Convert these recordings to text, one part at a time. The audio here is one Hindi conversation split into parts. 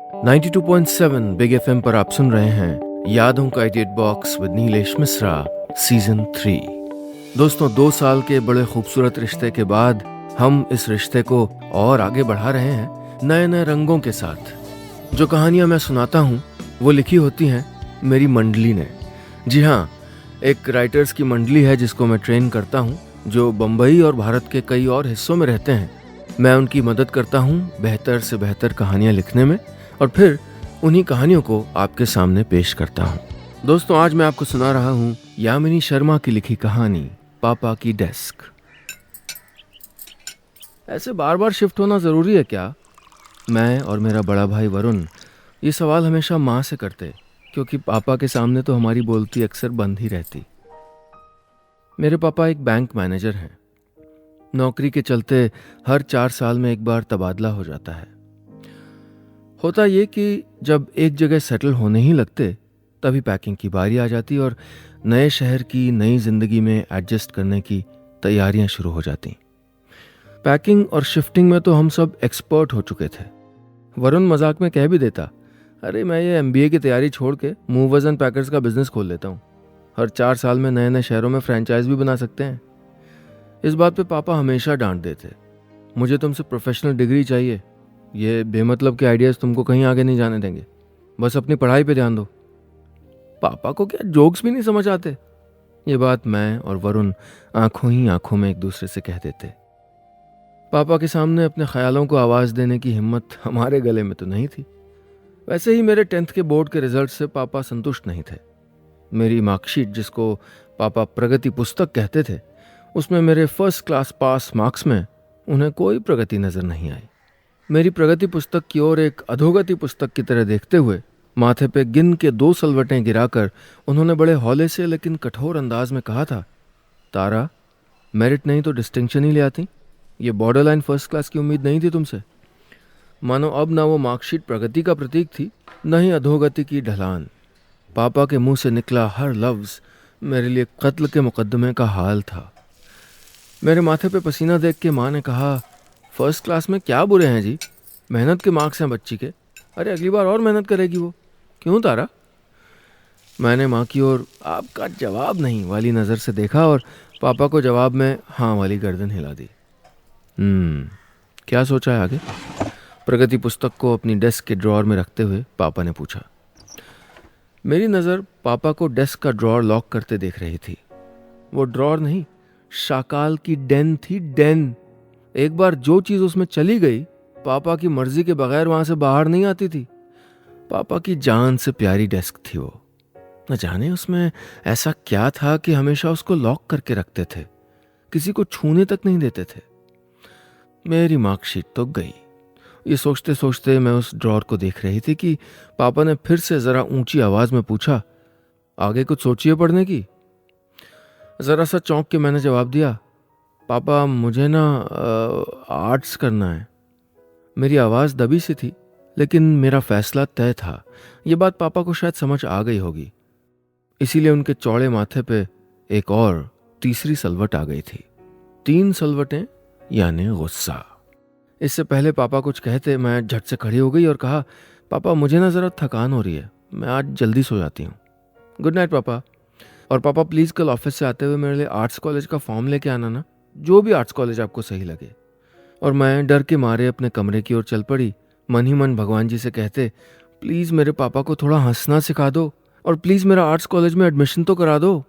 92.7 बिग एफएम पर आप सुन रहे हैं यादों का edit box with Nilesh Mishra season 3। दोस्तों, 2 साल के बड़े खूबसूरत रिश्ते के बाद हम इस रिश्ते को और आगे बढ़ा रहे हैं नए नए रंगों के साथ। जो कहानियां मैं सुनाता हूं वो लिखी होती हैं मेरी मंडली ने। जी हाँ, एक राइटर्स की मंडली है जिसको मैं ट्रेन करता हूं, जो बम्बई और भारत के कई और हिस्सों में रहते हैं। मैं उनकी मदद करता हूं बेहतर से बेहतर कहानियां लिखने में और फिर उन्हीं कहानियों को आपके सामने पेश करता हूं। दोस्तों, आज मैं आपको सुना रहा हूं यामिनी शर्मा की लिखी कहानी पापा की डेस्क। ऐसे बार बार शिफ्ट होना ज़रूरी है क्या? मैं और मेरा बड़ा भाई वरुण ये सवाल हमेशा माँ से करते, क्योंकि पापा के सामने तो हमारी बोलती अक्सर बंद ही रहती। मेरे पापा एक बैंक मैनेजर हैं। नौकरी के चलते हर 4 साल में एक बार तबादला हो जाता है। होता ये कि जब एक जगह सेटल होने ही लगते तभी पैकिंग की बारी आ जाती और नए शहर की नई जिंदगी में एडजस्ट करने की तैयारियां शुरू हो जाती। पैकिंग और शिफ्टिंग में तो हम सब एक्सपर्ट हो चुके थे। वरुण मजाक में कह भी देता, अरे मैं ये एमबीए की तैयारी छोड़ के मूवर्स एंड पैकर्स का बिजनेस खोल लेता हूँ। हर 4 साल में नए नए शहरों में फ्रेंचाइज भी बना सकते हैं। इस बात पे पापा हमेशा डांट देते, मुझे तुमसे प्रोफेशनल डिग्री चाहिए, ये बेमतलब के आइडियाज तुमको कहीं आगे नहीं जाने देंगे, बस अपनी पढ़ाई पे ध्यान दो। पापा को क्या जोक्स भी नहीं समझ आते? ये बात मैं और वरुण आंखों ही आंखों में एक दूसरे से कह देते। पापा के सामने अपने ख्यालों को आवाज़ देने की हिम्मत हमारे गले में तो नहीं थी। वैसे ही मेरे 10th के बोर्ड के रिजल्ट से पापा संतुष्ट नहीं थे। मेरी मार्कशीट, जिसको पापा प्रगति पुस्तक कहते थे, उसमें मेरे फर्स्ट क्लास पास मार्क्स में उन्हें कोई प्रगति नज़र नहीं आई। मेरी प्रगति पुस्तक की ओर एक अधोगति पुस्तक की तरह देखते हुए माथे पे गिन के 2 सलवटें गिराकर उन्होंने बड़े हौले से लेकिन कठोर अंदाज में कहा था, तारा, मेरिट नहीं तो डिस्टिंक्शन ही ले आती। ये बॉर्डरलाइन फर्स्ट क्लास की उम्मीद नहीं थी तुमसे। मानो अब ना वो मार्कशीट प्रगति का प्रतीक थी, न ही अधोगति की ढलान। पापा के मुंह से निकला हर लफ्ज़ मेरे लिए कत्ल के मुकदमे का हाल था। मेरे माथे पे पसीना देख के माँ ने कहा, फर्स्ट क्लास में क्या बुरे हैं जी, मेहनत के मार्क्स हैं बच्ची के। अरे अगली बार और मेहनत करेगी वो, क्यों तारा? मैंने माँ की ओर आपका जवाब नहीं वाली नज़र से देखा और पापा को जवाब में हाँ वाली गर्दन हिला दी। क्या सोचा है आगे? प्रगति पुस्तक को अपनी डेस्क के ड्रॉअर में रखते हुए पापा ने पूछा। मेरी नज़र पापा को डेस्क का ड्रॉअर लॉक करते देख रही थी। वो ड्रॉअर नहीं, शाकाल की डेन थी, डेन। एक बार जो चीज़ उसमें चली गई, पापा की मर्जी के बगैर वहां से बाहर नहीं आती थी। पापा की जान से प्यारी डेस्क थी वो। न जाने उसमें ऐसा क्या था कि हमेशा उसको लॉक करके रखते थे, किसी को छूने तक नहीं देते थे। मेरी मार्कशीट तो गई। ये सोचते सोचते मैं उस ड्रॉअर को देख रही थी कि पापा ने फिर से जरा ऊंची आवाज में पूछा, आगे कुछ सोचिए पढ़ने की? जरा सा चौंक के मैंने जवाब दिया, पापा मुझे ना आर्ट्स करना है। मेरी आवाज़ दबी सी थी, लेकिन मेरा फैसला तय था। ये बात पापा को शायद समझ आ गई होगी, इसीलिए उनके चौड़े माथे पे एक और तीसरी सलवट आ गई थी। 3 सलवटें यानी गुस्सा। इससे पहले पापा कुछ कहते मैं झट से खड़ी हो गई और कहा, पापा मुझे ना ज़रा थकान हो रही है, मैं आज जल्दी सो जाती हूँ। गुड नाइट पापा। और पापा प्लीज़ कल ऑफिस से आते हुए मेरे लिए आर्ट्स कॉलेज का फॉर्म लेके आना ना, जो भी आर्ट्स कॉलेज आपको सही लगे। और मैं डर के मारे अपने कमरे की ओर चल पड़ी, मन ही मन भगवान जी से कहते, प्लीज़ मेरे पापा को थोड़ा हंसना सिखा दो और प्लीज़ मेरा आर्ट्स कॉलेज में एडमिशन तो करा दो।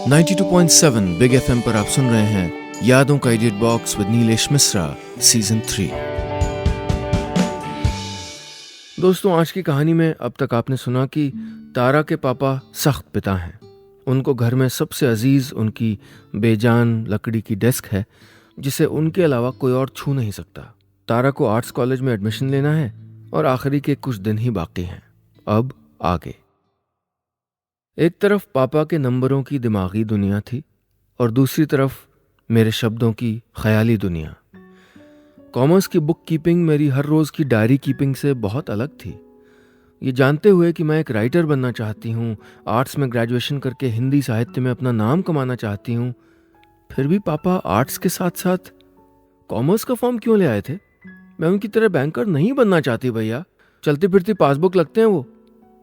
92.7 बिग एफएम पर आप सुन रहे हैं यादों का edit box with Nilesh Mishra season 3। दोस्तों, आज की कहानी में अब तक आपने सुना कि तारा के पापा सख्त पिता हैं। उनको घर में सबसे अजीज उनकी बेजान लकड़ी की डेस्क है, जिसे उनके अलावा कोई और छू नहीं सकता। तारा को आर्ट्स कॉलेज में एडमिशन लेना है और आखिरी के कुछ दिन ही बाकी हैं। अब आगे। एक तरफ पापा के नंबरों की दिमागी दुनिया थी और दूसरी तरफ मेरे शब्दों की ख्याली दुनिया। कॉमर्स की बुक कीपिंग मेरी हर रोज़ की डायरी कीपिंग से बहुत अलग थी। ये जानते हुए कि मैं एक राइटर बनना चाहती हूँ, आर्ट्स में ग्रेजुएशन करके हिंदी साहित्य में अपना नाम कमाना चाहती हूँ, फिर भी पापा आर्ट्स के साथ साथ कॉमर्स का फॉर्म क्यों ले आए थे? मैं उनकी तरह बैंकर नहीं बनना चाहती भैया। चलती फिरती पासबुक लगते हैं वो।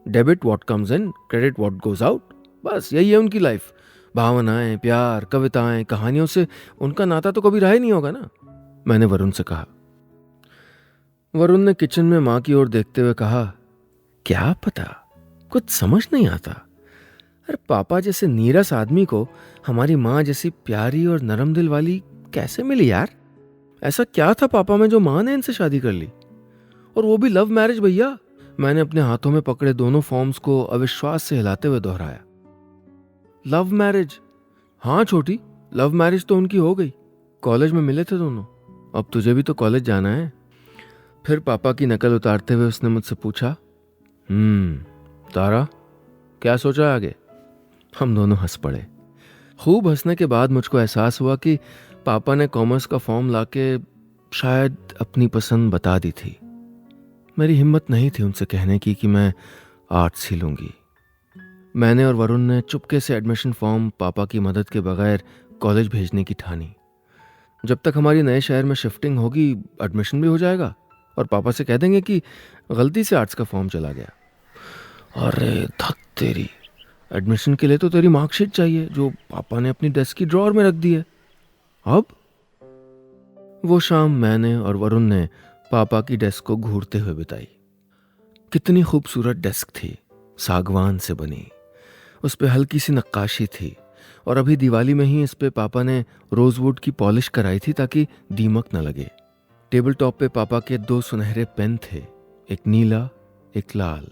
Debit what comes in, credit what goes out, बस यही है उनकी लाइफ। भावनाएं, प्यार, कविताएं, कहानियों से उनका नाता तो कभी रहा ही नहीं होगा ना, मैंने वरुण से कहा। वरुण ने किचन में माँ की ओर देखते हुए कहा, क्या पता, कुछ समझ नहीं आता। अरे पापा जैसे नीरस आदमी को हमारी माँ जैसी प्यारी और नरम दिल वाली कैसे मिली यार? ऐसा क्या था पापा में जो माँ ने इनसे शादी कर ली? और वो भी लव मैरिज भैया। मैंने अपने हाथों में पकड़े दोनों फॉर्म्स को अविश्वास से हिलाते हुए दोहराया। Love marriage? हाँ छोटी, लव मैरिज तो उनकी हो गई। कॉलेज में मिले थे दोनों। अब तुझे भी तो कॉलेज जाना है। फिर पापा की नकल उतारते हुए उसने मुझसे पूछा, तारा क्या सोचा आगे? हम दोनों हंस पड़े। खूब हंसने के बाद मुझको एहसास हुआ कि पापा ने कॉमर्स का फॉर्म लाके शायद अपनी पसंद बता दी थी। मेरी हिम्मत नहीं थी उनसे कहने की कि मैं आर्ट्स ही लूंगी। मैंने और वरुण ने चुपके से एडमिशन फॉर्म पापा की मदद के बगैर कॉलेज भेजने की ठानी। जब तक हमारी नए शहर में शिफ्टिंग होगी एडमिशन भी हो जाएगा और पापा से कह देंगे कि गलती से आर्ट्स का फॉर्म चला गया। अरे धत तेरी, एडमिशन के लिए तो तेरी मार्कशीट चाहिए जो पापा ने अपनी डेस्क की ड्रॉअर में रख दी है। अब वो शाम मैंने और वरुण ने पापा की डेस्क को घूरते हुए बिताई। कितनी खूबसूरत डेस्क थी, सागवान से बनी। उस पे हल्की सी नक्काशी थी और अभी दिवाली में ही इस पे पापा ने रोजवुड की पॉलिश कराई थी ताकि दीमक न लगे। टेबल टॉप पे पापा के 2 सुनहरे पेन थे, एक नीला एक लाल।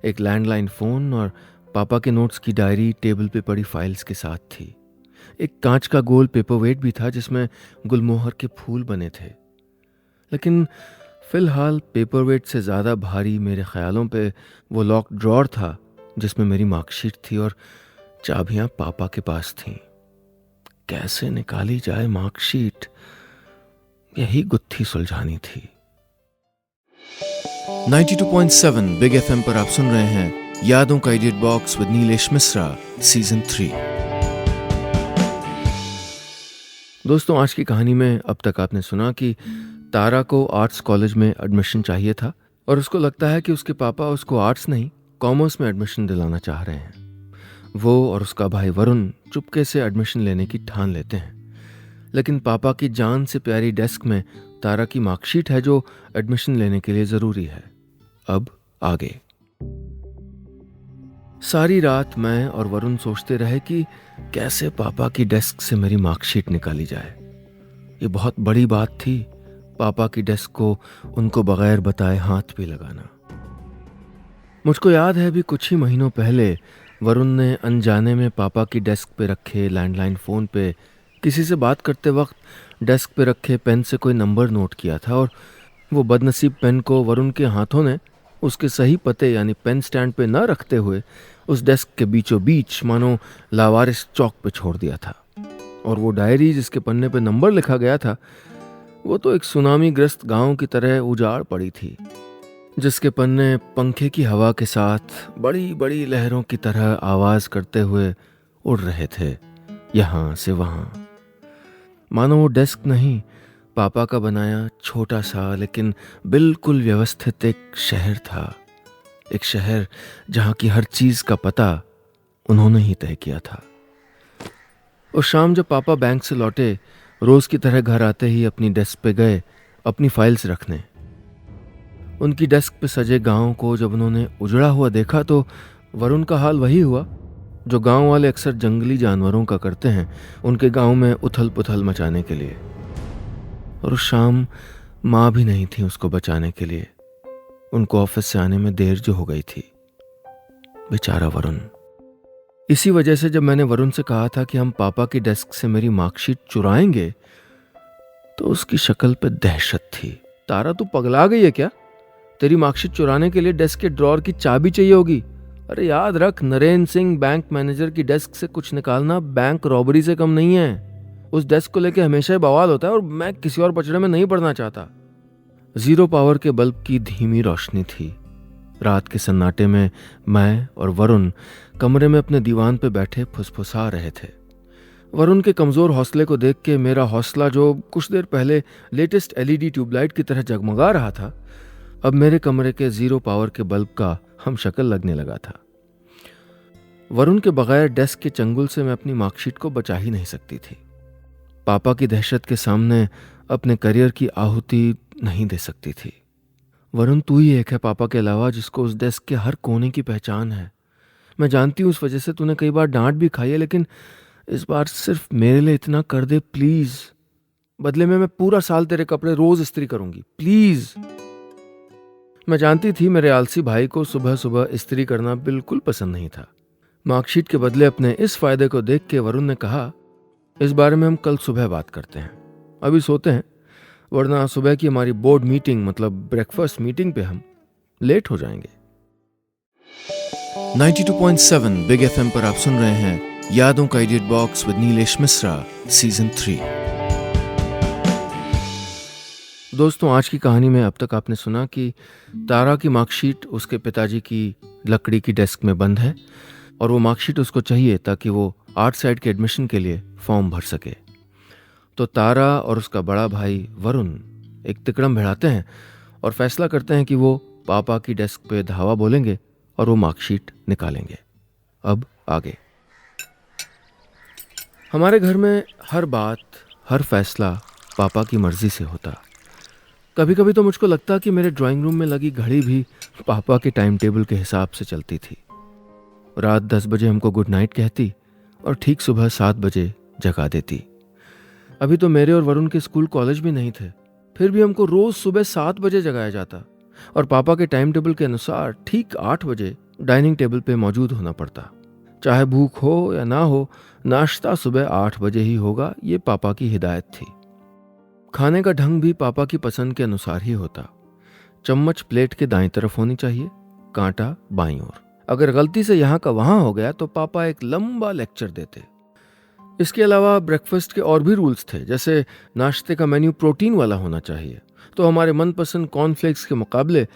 एक लैंडलाइन फोन और पापा के नोट्स की डायरी टेबल पे पड़ी फाइल्स के साथ थी। एक कांच का गोल पेपरवेट भी था जिसमें गुलमोहर के फूल बने थे। लेकिन फिलहाल पेपरवेट से ज़्यादा भारी मेरे ख्यालों पे वो लॉक ड्रॉअर था जिसमें मेरी मार्कशीट थी और चाबियां पापा के पास थीं। कैसे निकाली जाए मार्कशीट, यही गुत्थी सुलझानी थी। 92.7 बिग एफएम पर आप सुन रहे हैं यादों का edit box with Nilesh Mishra season 3। दोस्तों, आज की कहानी में अब तक आपने सुना कि तारा को आर्ट्स कॉलेज में एडमिशन चाहिए था और उसको लगता है कि उसके पापा उसको आर्ट्स नहीं कॉमर्स में एडमिशन दिलाना चाह रहे हैं। वो और उसका भाई वरुण चुपके से एडमिशन लेने की ठान लेते हैं। लेकिन पापा की जान से प्यारी डेस्क में तारा की मार्कशीट है जो एडमिशन लेने के लिए ज़रूरी है। अब आगे। सारी रात मैं और वरुण सोचते रहे कि कैसे पापा की डेस्क से मेरी मार्कशीट निकाली जाए। ये बहुत बड़ी बात थी, पापा की डेस्क को उनको बगैर बताए हाथ भी लगाना। मुझको याद है अभी कुछ ही महीनों पहले वरुण ने अनजाने में पापा की डेस्क पे रखे लैंडलाइन फ़ोन पे किसी से बात करते वक्त डेस्क पे रखे पेन से कोई नंबर नोट किया था और वो बदनसीब पेन को वरुण के हाथों ने उसके सही पते यानी पेन स्टैंड पे न रखते हुए उस डेस्क के बीचों बीच मानो लावारिस चौक पे छोड़ दिया था। और वो डायरी जिसके पन्ने पे नंबर लिखा गया था वो तो एक सुनामी ग्रस्त गांव की तरह उजाड़ पड़ी थी, जिसके पन्ने पंखे की हवा के साथ बड़ी बड़ी लहरों की तरह आवाज करते हुए उड़ रहे थे यहां से वहां। मानो वो डेस्क नहीं, पापा का बनाया छोटा सा लेकिन बिल्कुल व्यवस्थित एक शहर था। एक शहर जहां की हर चीज का पता उन्होंने ही तय किया था। उस शाम जब पापा बैंक से लौटे, रोज की तरह घर आते ही अपनी डेस्क पे गए अपनी फाइल्स रखने। उनकी डेस्क पे सजे गांव को जब उन्होंने उजड़ा हुआ देखा तो वरुण का हाल वही हुआ जो गांव वाले अक्सर जंगली जानवरों का करते हैं उनके गांव में उथल पुथल मचाने के लिए। और उस शाम माँ भी नहीं थी उसको बचाने के लिए। उनको ऑफिस से आने में देर जो हो गई थी। बेचारा वरुण। इसी वजह से जब मैंने वरुण से कहा था कि हम पापा की डेस्क से मेरी मार्कशीट चुराएंगे तो उसकी शक्ल पे दहशत थी। तारा, तू पगला गई है क्या? तेरी मार्कशीट चुराने के लिए डेस्क के ड्रॉअर की चाबी चाहिए होगी। अरे याद रख, नरेंद्र सिंह बैंक मैनेजर की डेस्क से कुछ निकालना बैंक रॉबरी से कम नहीं है। उस डेस्क को लेके हमेशा ही बवाल होता है और मैं किसी और पचड़े में नहीं पड़ना चाहता। 0 पावर के बल्ब की धीमी रोशनी थी। रात के सन्नाटे में मैं और वरुण कमरे में अपने दीवान पे बैठे फुसफुसा रहे थे। वरुण के कमज़ोर हौसले को देख के मेरा हौसला, जो कुछ देर पहले लेटेस्ट एलईडी ट्यूबलाइट की तरह जगमगा रहा था, अब मेरे कमरे के 0 पावर के बल्ब का हम शक्ल लगने लगा था। वरुण के बगैर डेस्क के चंगुल से मैं अपनी मार्कशीट को बचा ही नहीं सकती थी। पापा की दहशत के सामने अपने करियर की आहुति नहीं दे सकती थी। वरुण, तू ही एक है पापा के अलावा जिसको उस डेस्क के हर कोने की पहचान है। मैं जानती हूँ उस वजह से तूने कई बार डांट भी खाई है, लेकिन इस बार सिर्फ मेरे लिए इतना कर दे प्लीज। बदले में मैं पूरा साल तेरे कपड़े रोज इस्त्री करूंगी, प्लीज। मैं जानती थी मेरे आलसी भाई को सुबह सुबह इस्त्री करना बिल्कुल पसंद नहीं था। मार्कशीट के बदले अपने इस फायदे को देख के वरुण ने कहा, इस बारे में हम कल सुबह बात करते हैं, अभी सोते हैं, वरना सुबह की हमारी बोर्ड मीटिंग मतलब ब्रेकफास्ट मीटिंग पे हम लेट हो जाएंगे। 92.7 बिग एफएम पर आप सुन रहे हैं यादों का edit box with Nilesh Mishra season 3। दोस्तों, आज की कहानी में अब तक आपने सुना कि तारा की मार्कशीट उसके पिताजी की लकड़ी की डेस्क में बंद है और वो मार्कशीट उसको चाहिए ताकि वो आर्ट साइड के एडमिशन के लिए फॉर्म भर सके। तो तारा और उसका बड़ा भाई वरुण एक तिकड़म भिड़ाते हैं और फैसला करते हैं कि वो पापा की डेस्क पे धावा बोलेंगे और वो मार्कशीट निकालेंगे। अब आगे। हमारे घर में हर बात, हर फैसला पापा की मर्जी से होता। कभी कभी तो मुझको लगता कि मेरे ड्राइंग रूम में लगी घड़ी भी पापा के टाइम टेबल के हिसाब से चलती थी। रात 10 बजे हमको गुड नाइट कहती और ठीक सुबह 7 बजे जगा देती। अभी तो मेरे और वरुण के स्कूल कॉलेज भी नहीं थे, फिर भी हमको रोज सुबह 7 बजे जगाया जाता और पापा के टाइम टेबल के अनुसार ठीक 8 बजे डाइनिंग टेबल पे मौजूद होना पड़ता। चाहे भूख हो या ना हो, नाश्ता सुबह 8 बजे ही होगा, ये पापा की हिदायत थी। खाने का ढंग भी पापा की पसंद के अनुसार ही होता। चम्मच प्लेट के दाईं तरफ होनी चाहिए, कांटा बाईं ओर। अगर गलती से यहाँ का वहां हो गया तो पापा एक लंबा लेक्चर देते। इसके अलावा ब्रेकफास्ट के और भी रूल्स थे, जैसे नाश्ते का मेन्यू प्रोटीन वाला होना चाहिए, तो हमारे मनपसंद कॉर्नफ्लेक्स के मुकाबले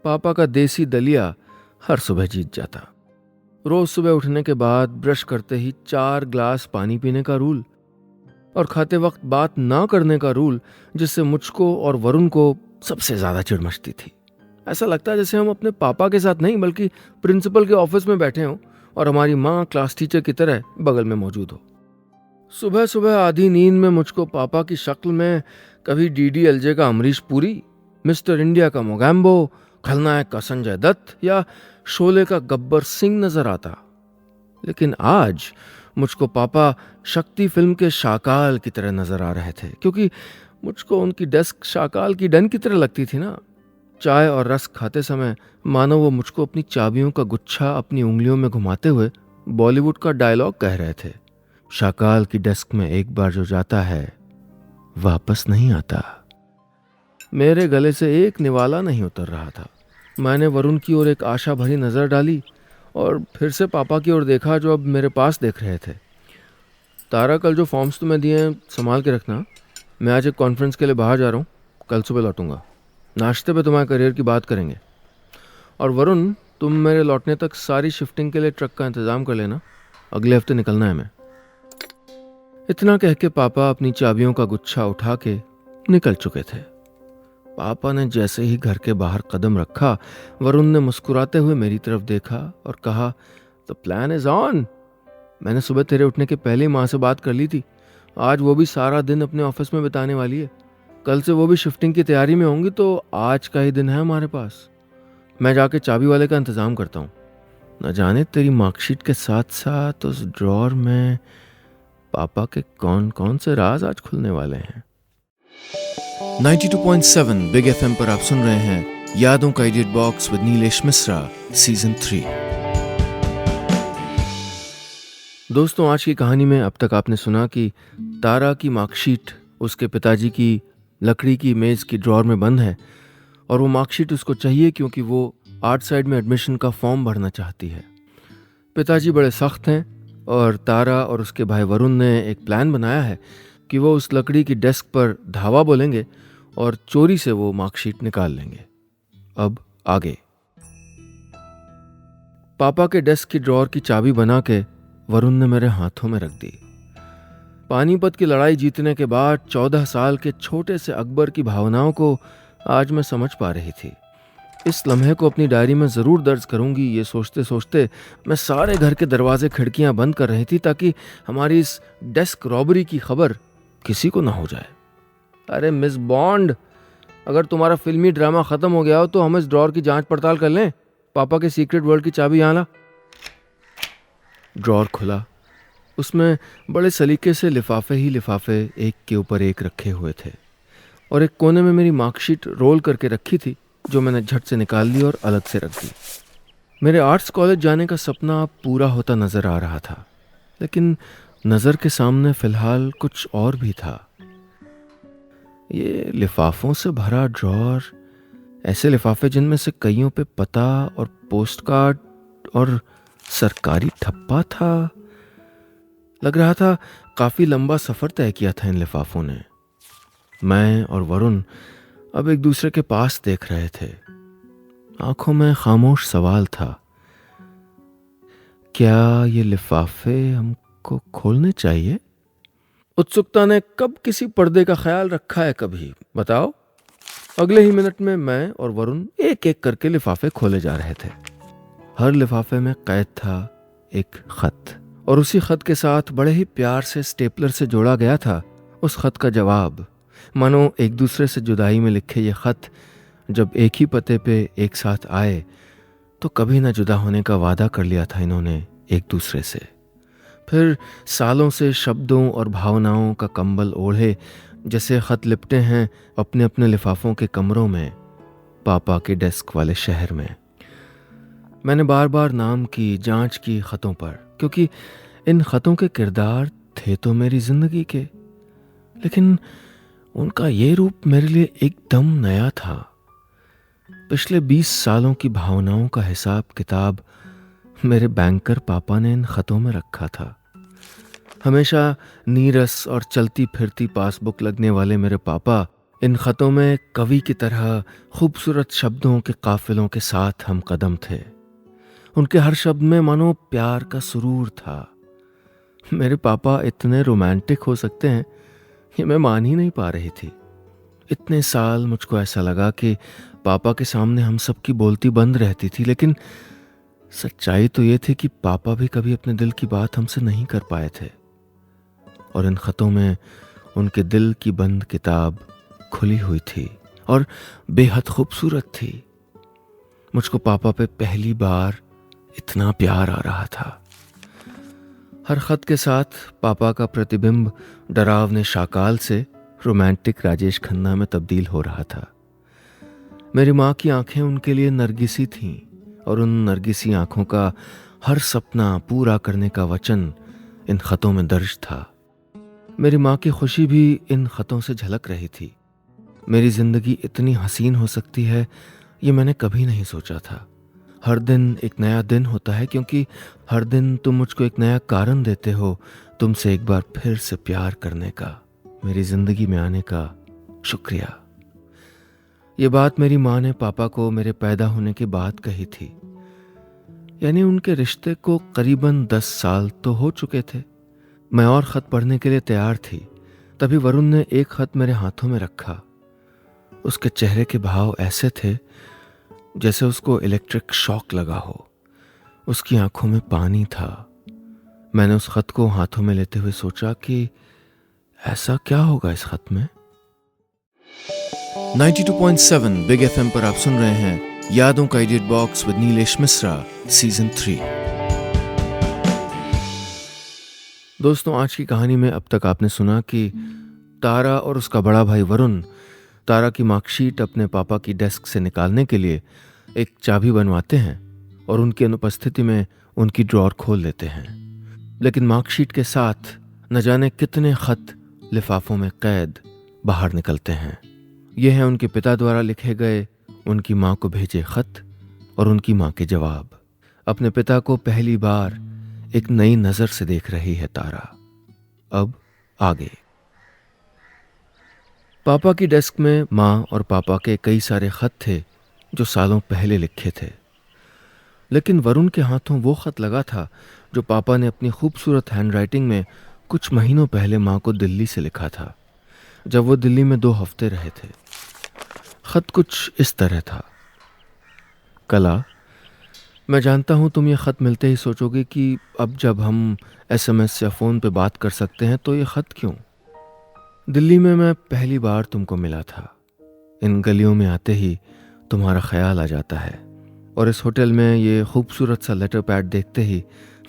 पापा का देसी दलिया हर सुबह जीत जाता। रोज सुबह उठने के बाद ब्रश करते ही 4 ग्लास पानी पीने का रूल और खाते वक्त बात ना करने का रूल, जिससे मुझको और वरुण को सबसे ज्यादा चिढ़ मचती थी। ऐसा लगता जैसे हम अपने पापा के साथ नहीं बल्कि प्रिंसिपल के ऑफिस में बैठे हों और हमारी माँ क्लास टीचर की तरह बगल में मौजूद हो। सुबह सुबह आधी नींद में मुझको पापा की शक्ल में कभी DDLJ का अमरीश पुरी, मिस्टर इंडिया का मोगैम्बो, खलनायक का संजय दत्त या शोले का गब्बर सिंह नजर आता। लेकिन आज मुझको पापा शक्ति फिल्म के शाकाल की तरह नजर आ रहे थे, क्योंकि मुझको उनकी डेस्क शाकाल की डन की तरह लगती थी ना। चाय और रस खाते समय मानो वो मुझको अपनी चाबियों का गुच्छा अपनी उंगलियों में घुमाते हुए बॉलीवुड का डायलॉग कह रहे थे, शाकाल की डेस्क में एक बार जो जाता है वापस नहीं आता। मेरे गले से एक निवाला नहीं उतर रहा था। मैंने वरुण की ओर एक आशा भरी नजर डाली और फिर से पापा की ओर देखा, जो अब मेरे पास देख रहे थे। तारा, कल जो फॉर्म्स तुम्हें दिए हैं संभाल के रखना। मैं आज एक कॉन्फ्रेंस के लिए बाहर जा रहा हूँ, कल सुबह लौटूंगा। नाश्ते पे तुम्हारे करियर की बात करेंगे। और वरुण, तुम मेरे लौटने तक सारी शिफ्टिंग के लिए ट्रक का इंतजाम कर लेना, अगले हफ्ते निकलना है मैं। इतना कह के पापा अपनी चाबियों का गुच्छा उठा के निकल चुके थे। पापा ने जैसे ही घर के बाहर कदम रखा, वरुण ने मुस्कुराते हुए मेरी तरफ देखा और कहा, द प्लान इज ऑन। मैंने सुबह तेरे उठने के पहले माँ से बात कर ली थी। आज वो भी सारा दिन अपने ऑफिस में बिताने वाली है। कल से वो भी शिफ्टिंग की तैयारी में होंगी, तो आज का ही दिन है हमारे पास। मैं जाके चाबी वाले का इंतजाम करता हूँ। न जाने तेरी मार्कशीट के साथ साथ उस ड्रॉर में पापा के कौन कौन से राज आज खुलने वाले हैं। 92.7 बिग एफएम पर आप सुन रहे हैं यादों का edit box with Nilesh Mishra season 3। दोस्तों, आज की कहानी में अब तक आपने सुना कि तारा की मार्कशीट उसके पिताजी की लकड़ी की मेज की ड्रॉर में बंद है और वो मार्कशीट उसको चाहिए क्योंकि वो आर्ट साइड में एडमिशन का फॉर्म भरना चाहती है। पिताजी बड़े सख्त हैं और तारा और उसके भाई वरुण ने एक प्लान बनाया है कि वो उस लकड़ी की डेस्क पर धावा बोलेंगे और चोरी से वो मार्कशीट निकाल लेंगे। अब आगे। पापा के डेस्क की ड्रॉर की चाबी बना के वरुण ने मेरे हाथों में रख दी। पानीपत की लड़ाई जीतने के बाद 14 साल के छोटे से अकबर की भावनाओं को आज मैं समझ पा रही थी। इस लम्हे को अपनी डायरी में ज़रूर दर्ज करूंगी, ये सोचते सोचते मैं सारे घर के दरवाजे खिड़कियां बंद कर रही थी ताकि हमारी इस डेस्क रॉबरी की खबर किसी को ना हो जाए। अरे मिस बॉन्ड, अगर तुम्हारा फिल्मी ड्रामा ख़त्म हो गया हो तो हम इस ड्रॉर की जांच पड़ताल कर लें। पापा के सीक्रेट वर्ल्ड की चाबी यहाँ ला। ड्रॉर खुला। उसमें बड़े सलीके से लिफाफे ही लिफाफे एक के ऊपर एक रखे हुए थे और एक कोने में मेरी मार्कशीट रोल करके रखी थी जो मैंने झट से निकाल ली और अलग से रख दी। मेरे आर्ट्स कॉलेज जाने का सपना अब पूरा होता नज़र आ रहा था, लेकिन नज़र के सामने फ़िलहाल कुछ और भी था। ये लिफाफों से भरा ड्रॉर, ऐसे लिफाफे जिनमें से कईयों पे पता और पोस्ट कार्ड और सरकारी ठप्पा था। लग रहा था काफ़ी लंबा सफ़र तय किया था इन लिफाफों ने। मैं और वरुण अब एक दूसरे के पास देख रहे थे। आंखों में खामोश सवाल था, क्या ये लिफाफे हमको खोलने चाहिए? उत्सुकता ने कब किसी पर्दे का ख्याल रखा है कभी, बताओ? अगले ही मिनट में मैं और वरुण एक एक करके लिफाफे खोले जा रहे थे। हर लिफाफे में कैद था एक खत और उसी खत के साथ बड़े ही प्यार से स्टेपलर से जोड़ा गया था उस खत का जवाब। मानो एक दूसरे से जुदाई में लिखे ये खत जब एक ही पते पे एक साथ आए तो कभी ना जुदा होने का वादा कर लिया था इन्होंने एक दूसरे से। फिर सालों से शब्दों और भावनाओं का कंबल ओढ़े जैसे खत लिपटे हैं अपने अपने लिफाफों के कमरों में, पापा के डेस्क वाले शहर में। मैंने बार बार नाम की जांच की खतों पर, क्योंकि इन खतों के किरदार थे तो मेरी जिंदगी के, लेकिन उनका ये रूप मेरे लिए एकदम नया था। पिछले 20 सालों की भावनाओं का हिसाब किताब मेरे बैंकर पापा ने इन खतों में रखा था। हमेशा नीरस और चलती फिरती पासबुक लगने वाले मेरे पापा इन खतों में कवि की तरह खूबसूरत शब्दों के काफिलों के साथ हम कदम थे। उनके हर शब्द में मानो प्यार का सुरूर था। मेरे पापा इतने रोमांटिक हो सकते हैं ये मैं मान ही नहीं पा रही थी। इतने साल मुझको ऐसा लगा कि पापा के सामने हम सबकी बोलती बंद रहती थी, लेकिन सच्चाई तो ये थी कि पापा भी कभी अपने दिल की बात हमसे नहीं कर पाए थे। और इन खतों में उनके दिल की बंद किताब खुली हुई थी और बेहद खूबसूरत थी। मुझको पापा पे पहली बार इतना प्यार आ रहा था। हर खत के साथ पापा का प्रतिबिंब डरावने शाकाल से रोमांटिक राजेश खन्ना में तब्दील हो रहा था। मेरी माँ की आंखें उनके लिए नरगिसी थीं और उन नरगिसी आंखों का हर सपना पूरा करने का वचन इन खतों में दर्ज था। मेरी माँ की खुशी भी इन खतों से झलक रही थी। मेरी जिंदगी इतनी हसीन हो सकती है ये मैंने कभी नहीं सोचा था। हर दिन एक नया दिन होता है, क्योंकि हर दिन तुम मुझको एक नया कारण देते हो तुमसे एक बार फिर से प्यार करने का, मेरी जिंदगी में आने का। शुक्रिया। ये बात मेरी माँ ने पापा को मेरे पैदा होने के बाद कही थी, यानी उनके रिश्ते को करीबन 10 साल तो हो चुके थे। मैं और ख़त पढ़ने के लिए तैयार थी, तभी वरुण ने एक ख़त मेरे हाथों में रखा। उसके चेहरे के भाव ऐसे थे जैसे उसको इलेक्ट्रिक शॉक लगा हो। उसकी आंखों में पानी था। मैंने उस ख़त को हाथों में लेते हुए सोचा कि ऐसा क्या होगा इस ख़त में। 92.7 बिग एफएम पर आप सुन रहे हैं यादों का edit box with Nilesh Mishra season 3। दोस्तों, आज की कहानी में अब तक आपने सुना कि तारा और उसका बड़ा भाई वरुण तारा की मार्कशीट अपने पापा की डेस्क से निकालने के लिए एक चाबी बनवाते हैं और उनकी अनुपस्थिति में उनकी ड्रॉर खोल लेते हैं। लेकिन मार्कशीट के साथ न जाने कितने खत लिफाफों में कैद बाहर निकलते हैं। ये हैं उनके पिता द्वारा लिखे गए उनकी माँ को भेजे खत और उनकी माँ के जवाब। अपने पिता को पहली बार एक नई नज़र से देख रही है तारा। अब आगे। पापा की डेस्क में माँ और पापा के कई सारे खत थे जो सालों पहले लिखे थे, लेकिन वरुण के हाथों वो खत लगा था जो पापा ने अपनी खूबसूरत हैंडराइटिंग में कुछ महीनों पहले माँ को दिल्ली से लिखा था, जब वो दिल्ली में 2 हफ्ते रहे थे। खत कुछ इस तरह था। कला, मैं जानता हूँ तुम ये खत मिलते ही सोचोगे कि अब जब हम SMS या फ़ोन पे बात कर सकते हैं तो ये खत क्यों। दिल्ली में मैं पहली बार तुमको मिला था। इन गलियों में आते ही तुम्हारा ख्याल आ जाता है, और इस होटल में ये खूबसूरत सा लेटर पैड देखते ही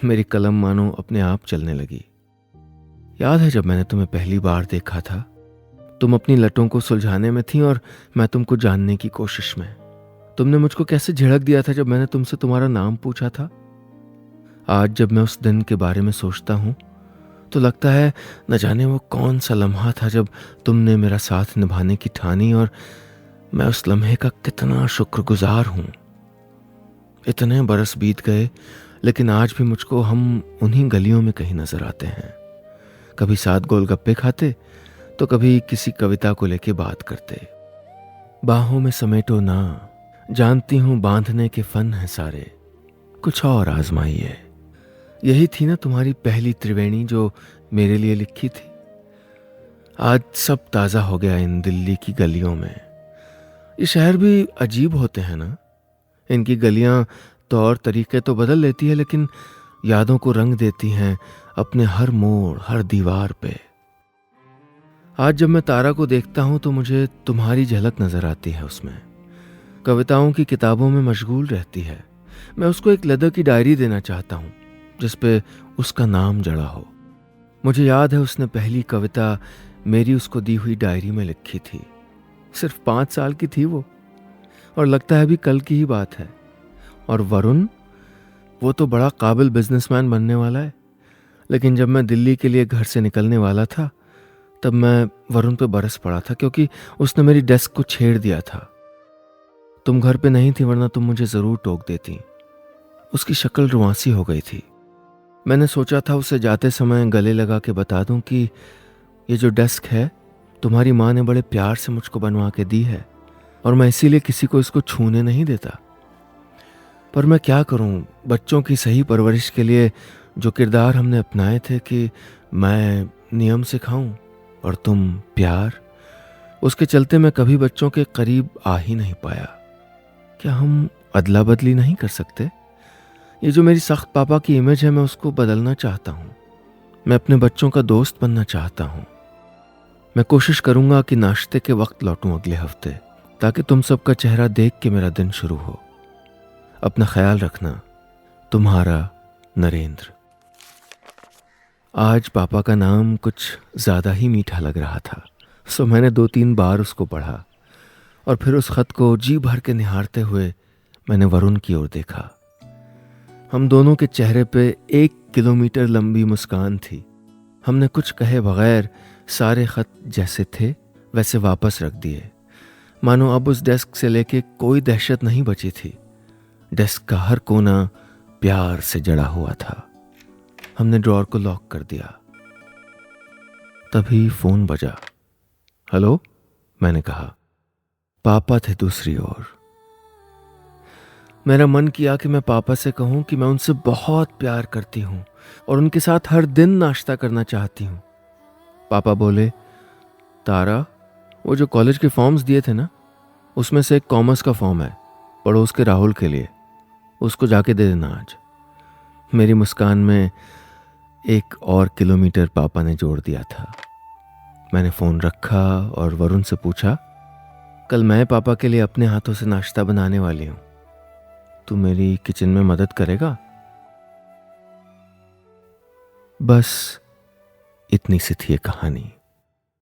मेरी कलम मानो अपने आप चलने लगी। याद है जब मैंने तुम्हें पहली बार देखा था, तुम अपनी लटों को सुलझाने में थी और मैं तुमको जानने की कोशिश में। तुमने मुझको कैसे झिड़क दिया था जब मैंने तुमसे तुम्हारा नाम पूछा था। आज जब मैं उस दिन के बारे में सोचता हूँ तो लगता है न जाने वो कौन सा लम्हा था जब तुमने मेरा साथ निभाने की ठानी, और मैं उस लम्हे का कितना शुक्रगुजार हूँ। इतने बरस बीत गए, लेकिन आज भी मुझको हम उन्हीं गलियों में कहीं नजर आते हैं। कभी साथ गोलगप्पे खाते तो कभी किसी कविता को लेके बात करते। बाहों में समेटो ना, जानती हूँ बांधने के फन है सारे, कुछ और आजमाइए। यही थी ना तुम्हारी पहली त्रिवेणी जो मेरे लिए लिखी थी। आज सब ताज़ा हो गया इन दिल्ली की गलियों में। ये शहर भी अजीब होते हैं ना। इनकी गलियां तौर तरीके तो बदल लेती है, लेकिन यादों को रंग देती हैं अपने हर मोड़, हर दीवार पे। आज जब मैं तारा को देखता हूं तो मुझे तुम्हारी झलक नजर आती है उसमें। कविताओं की किताबों में मशगूल रहती है। मैं उसको एक लेदर की डायरी देना चाहता हूं जिस पे उसका नाम जड़ा हो। मुझे याद है उसने पहली कविता मेरी उसको दी हुई डायरी में लिखी थी। सिर्फ 5 साल की थी वो, और लगता है अभी कल की ही बात है। और वरुण, वो तो बड़ा काबिल बिजनेसमैन बनने वाला है। लेकिन जब मैं दिल्ली के लिए घर से निकलने वाला था तब मैं वरुण पे बरस पड़ा था, क्योंकि उसने मेरी डेस्क को छेड़ दिया था। तुम घर पे नहीं थी, वरना तुम मुझे जरूर टोक देती। उसकी शक्ल रुआंसी हो गई थी। मैंने सोचा था उसे जाते समय गले लगा के बता दूं कि ये जो डेस्क है तुम्हारी माँ ने बड़े प्यार से मुझको बनवा के दी है, और मैं इसीलिए किसी को इसको छूने नहीं देता। पर मैं क्या करूं, बच्चों की सही परवरिश के लिए जो किरदार हमने अपनाए थे कि मैं नियम सिखाऊं और तुम प्यार, उसके चलते मैं कभी बच्चों के करीब आ ही नहीं पाया। क्या हम अदला बदली नहीं कर सकते? ये जो मेरी सख्त पापा की इमेज है, मैं उसको बदलना चाहता हूँ। मैं अपने बच्चों का दोस्त बनना चाहता हूँ। मैं कोशिश करूंगा कि नाश्ते के वक्त लौटूं अगले हफ्ते, ताकि तुम सबका चेहरा देख के मेरा दिन शुरू हो। अपना ख्याल रखना, तुम्हारा नरेंद्र। आज पापा का नाम कुछ ज़्यादा ही मीठा लग रहा था, सो मैंने 2-3 बार उसको पढ़ा, और फिर उस खत को जी भर के निहारते हुए मैंने वरुण की ओर देखा। हम दोनों के चेहरे पे 1 किलोमीटर लंबी मुस्कान थी। हमने कुछ कहे बगैर सारे खत जैसे थे वैसे वापस रख दिए, मानो अब उस डेस्क से लेके कोई दहशत नहीं बची थी। डेस्क का हर कोना प्यार से जड़ा हुआ था। हमने ड्रॉर को लॉक कर दिया। तभी फोन बजा। हेलो, मैंने कहा। पापा थे दूसरी ओर। मेरा मन किया कि मैं पापा से कहूं कि मैं उनसे बहुत प्यार करती हूं और उनके साथ हर दिन नाश्ता करना चाहती हूं। पापा बोले, तारा, वो जो कॉलेज के फॉर्म्स दिए थे ना, उसमें से एक कॉमर्स का फॉर्म है, पड़ोस के राहुल के लिए, उसको जाके दे देना आज। मेरी मुस्कान में 1 और किलोमीटर पापा ने जोड़ दिया था। मैंने फ़ोन रखा और वरुण से पूछा, कल मैं पापा के लिए अपने हाथों से नाश्ता बनाने वाली हूँ, तू मेरी किचन में मदद करेगा? बस इतनी सी थी ये कहानी।